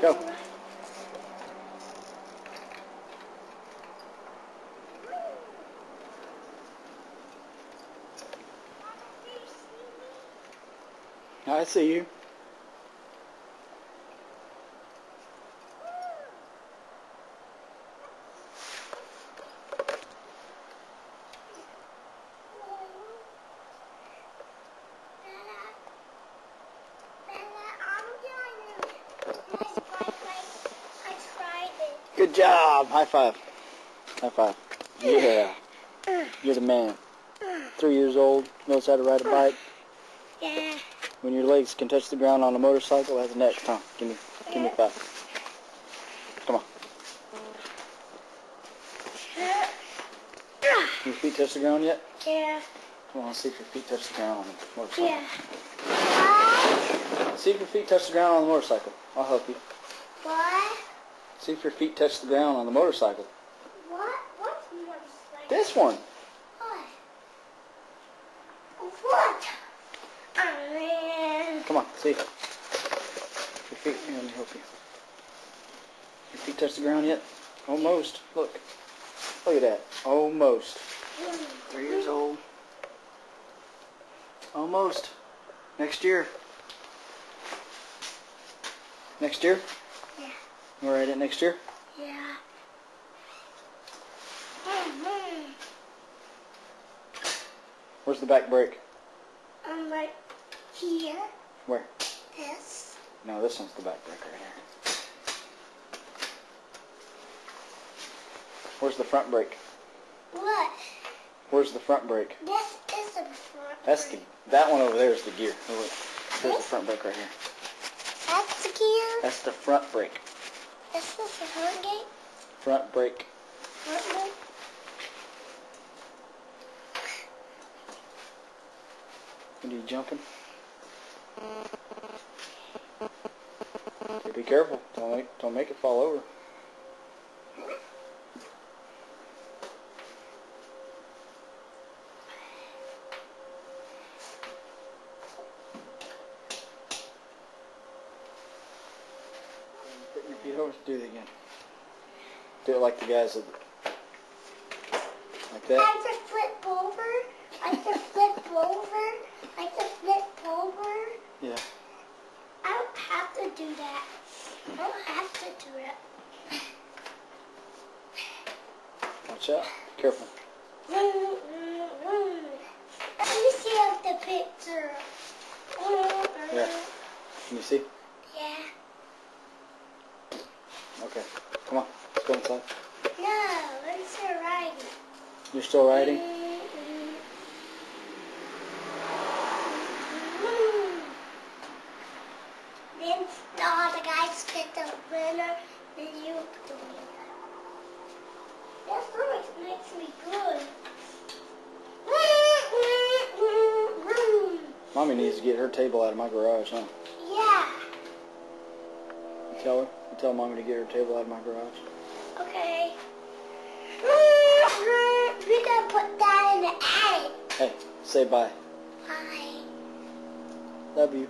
Go. I see you. Good job. High five. High five. Yeah. You're the man. 3 years old, knows how to ride a bike. Yeah. When your legs can touch the ground on a motorcycle, that's next, huh? Give me 5. Come on. Your feet touch the ground yet? Yeah. Come on, let's see if your feet touch the ground on the motorcycle. Yeah. See if your feet touch the ground on the motorcycle. I'll help you. What? See if your feet touch the ground on the motorcycle. What? What's motorcycle? This one. What? Oh, man. Come on, see. Your feet, here, let me help you. Your feet touch the ground yet? Almost. Look. Look at that. Almost. 3 years old. Almost. Next year. Next year? Yeah. You want to ride it next year? Yeah. Where's the back brake? Right here. Where? This. No, this one's the back brake right here. Where's the front brake? What? Where's the front brake? This is the front. That's brake. that one over there is the gear. Oh, look. There's the front brake right here. That's the gear. That's the front brake. This is the front gate. Front brake. Front brake. What are you jumping? Okay, be careful. Don't make it fall over. Put your feet over. Do it again. Do it like the guys that. Like that. I just flip over. I just flip over. I just flip over. Yeah. I don't have to do that. I don't have to do that. Watch out. Careful. Let me see the picture. Yeah. Can you see? Yeah. Okay. Come on. Let's go inside. No, I'm still riding. You're still riding? Then all the guys get the winner, then you do it. That song makes me good. Mommy needs to get her table out of my garage, huh? Yeah. You tell her? You tell Mommy to get her table out of my garage? Okay. We're gonna put that in the attic. Hey, say bye. Bye. Love you.